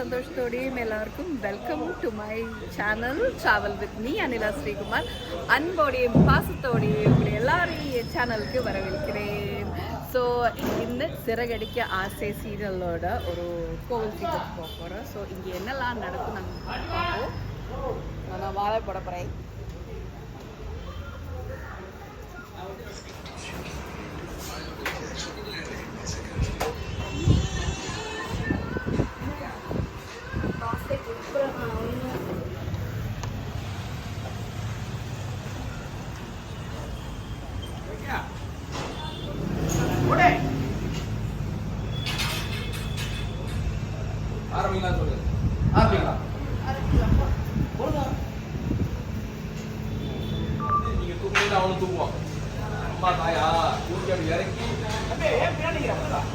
சந்தோஷத்தோடையும் எல்லாருக்கும் welcome to my channel travel with me Anila Sreekumar. அன்போடையும் பாசத்தோடையும் உங்களை எல்லாரையும் என் சேனலுக்கு வரவேற்கிறேன். ஸோ இந்த சிறகடிக்க ஆசை சீரியலோட ஒரு கோவில் சீரியல் போக போகிறோம். ஸோ இங்கே என்னெல்லாம் நடக்கும் நாங்கள் பார்ப்போம். நான் வாழை போட போகிறேன். ஆரம்பிங்களா சொல்லு. ஆரம்பிங்களா நீங்க தூக்கும்போது அவனும் தூக்குவான். அம்மா தாயா தூக்கி அப்படி இறக்கி போலாம்.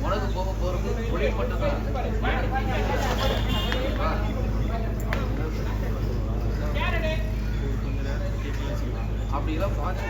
உனக்கு போக போறது தொழில் மட்டும்தான். அப்படிலாம் பார்த்து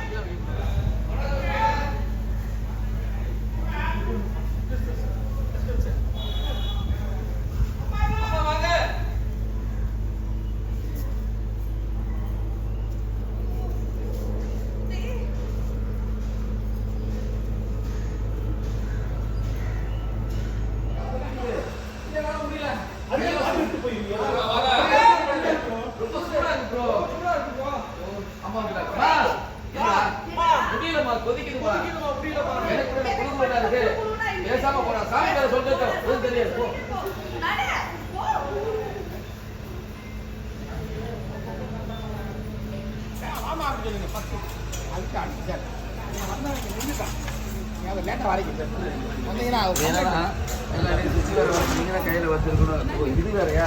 பேசாம போறா. சாமி பேர சொல்லிட்டு தெரியாது. கையில வச்சிருக்கணும். இது வேறையா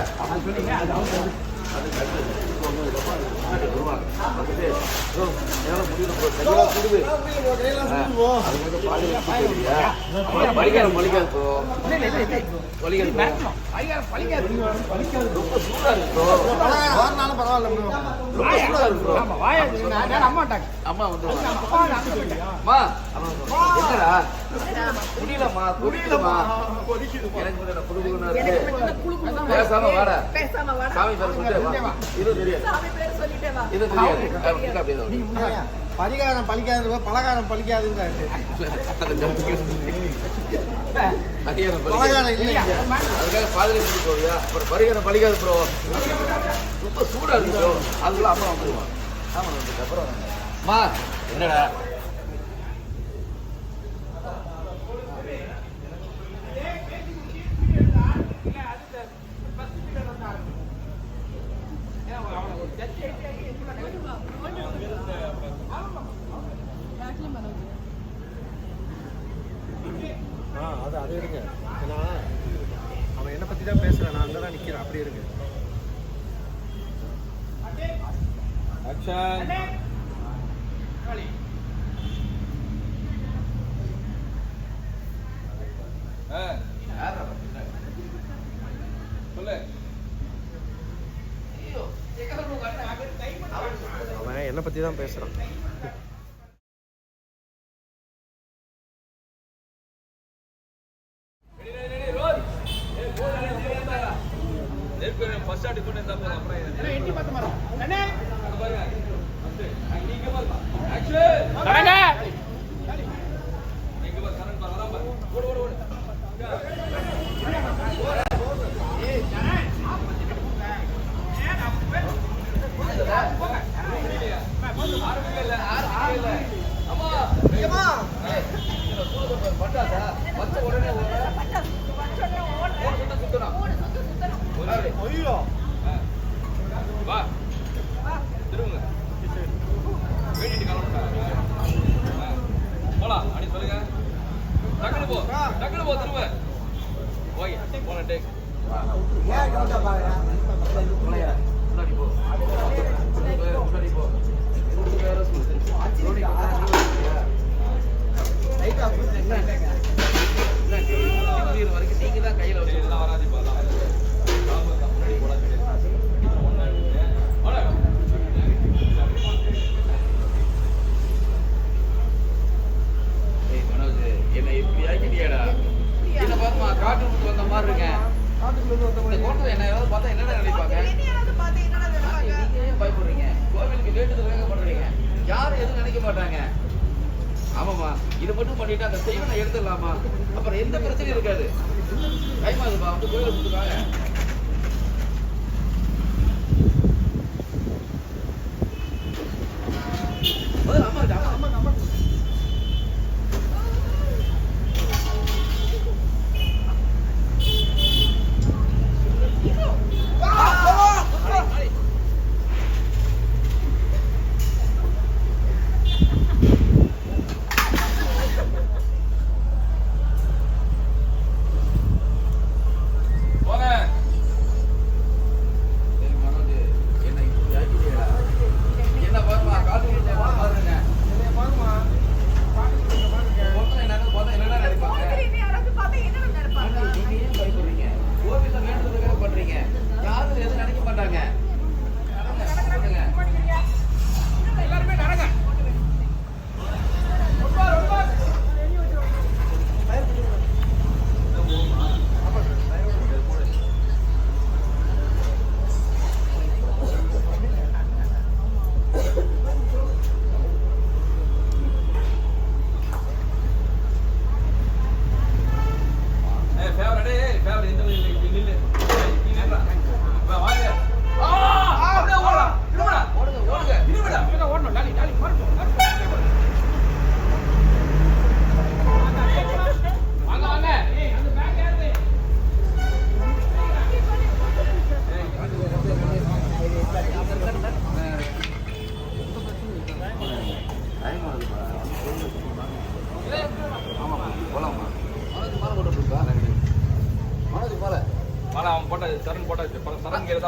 அம்மா வந்து முடியலம்மா புரியலம்மா. பேசாம வாட. சாமி பேர் இது தெரியாது. பரிகாரம் பழிக்காது, பலகாரம் பழிக்காதுங்க. அதுக்காக பாதிரி போவியா? அப்புறம் பரிகாரம் பழிக்காது ப்ரோ. ரொம்ப சூடா இருக்கு ப்ரோ. அதுக்குள்ள அம்மா வந்துருவான். ஆமா வந்துட்டு அப்புறம் அம்மா என்னடா அது இருங்க. ஏன்னா அவன் என்னை பற்றி தான் பேசுகிறேன். நான் அங்கே தான் நிற்கிறேன். அப்படி இருக்கு. அவன் என்னை பற்றி தான் பேசுகிறான். வா திரும்ப வேண்டிட்டு கிளம்பிட்டாங்க. முன்னாடி போ முன்னாடி போ வேற சொல்லு வரைக்கும் நீங்க தான் கையில வச்சு வராது என்ன இப்படி ஆக்கிட்டியாடா என்ன பாருமா காட்டுக்கு வந்த மாதிரி இருக்கேன் இந்த கோட்டை என்ன ஏதாவது பார்த்தா என்னடா நினைப்பாங்க நீங்க ஏன் பயப்படுறீங்க கோவிலுக்கு வேண்டுதல் பண்றீங்க யாரும் எதுவும் நினைக்க மாட்டாங்க ஆமாம்மா இதை மட்டும் பண்ணிட்டு அந்த செய்வனை எடுத்துடலாமா அப்புறம் எந்த பிரச்சனையும் இருக்காது கைமாதுப்பா வந்து கோயிலை கொடுத்துருக்காங்க அம்மா இருக்கு அம்மா அம்மா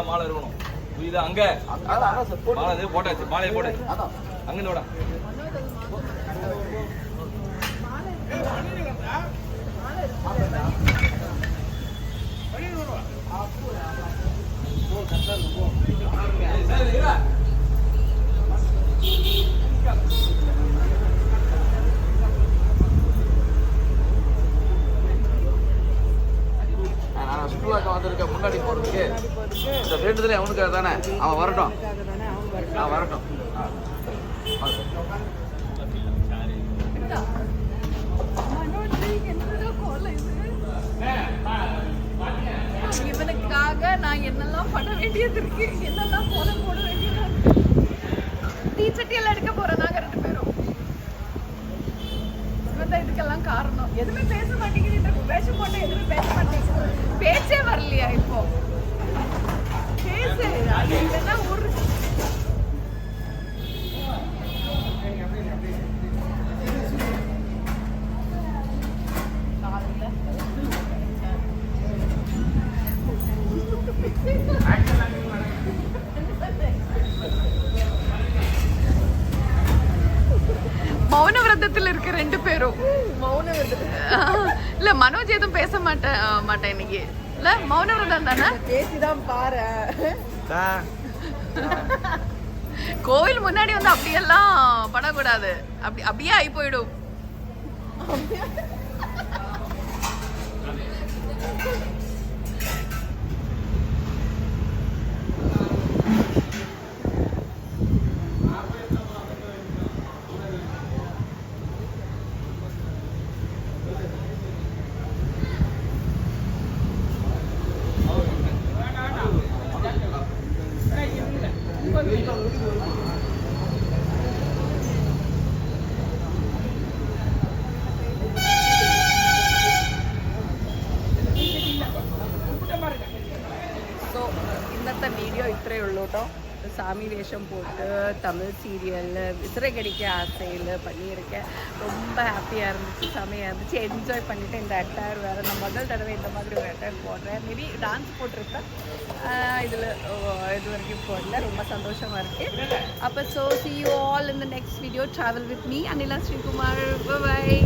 மாலை இருக்கணும் புரியுதா அங்க மாலை போட்டாச்சு மாலையை போடு அங்க நோடா சுற்றுலாக்க வந்திருக்க முன்னாடி போறதுக்கு இந்த வேண்டுதலே அவனுக்காக தானே அவன் வரட்டும் அவன் வரட்டும் இவனுக்காக நான் என்னெல்லாம் பண்ண வேண்டியது இருக்கு என்னெல்லாம் கோலம் போட வேண்டியது இருக்கு டீச்சட்டியெல்லாம் எடுக்க போறேன் நாங்க 2 பேரும் இவன் தான் இதுக்கெல்லாம் காரணம் எதுவுமே பேச மாட்டேங்குது வேஷம் போட்டு எதுவுமே பேச மாட்டேங்குது பேச்சே வரலையா இப்போ பேசு அது இல்லைன்னா ஒரு மௌன விரதத்தில் இருக்க 2 பேரும் மௌன விரதம் இல்ல மனோஜ் எதுவும் பேச மாட்டேன் இன்னைக்கு இல்ல மௌன விரதம் தானே பேசிதான் பாரு கோவில் முன்னாடி வந்து அப்படியெல்லாம் படக்கூடாது அப்படியே ஆகி போயிடும் ഇന്നത്തെ വീഡിയോ ഇത്രയേ ഉള്ളൂ കേട്ടോ சாமி வேஷம் போட்டு தமிழ் சீரியலில் விசிறகடிக்க ஆசையில் பண்ணியிருக்கேன் ரொம்ப ரொம்ப ஹாப்பியாக இருந்துச்சு, செமையாக இருந்துச்சு. என்ஜாய் பண்ணிவிட்டு இந்த அட்டையர் வேறு நான் முதல் தடவை இந்த மாதிரி ஒரு அட்டையர் போடுறேன். மேபி டான்ஸ் போட்டிருப்பேன், இதில் இது வரைக்கும் போடல. ரொம்ப சந்தோஷமாக இருக்குது. அப்போ so see you all in the next video. Travel with me, Anila Srikumar. Bye bye.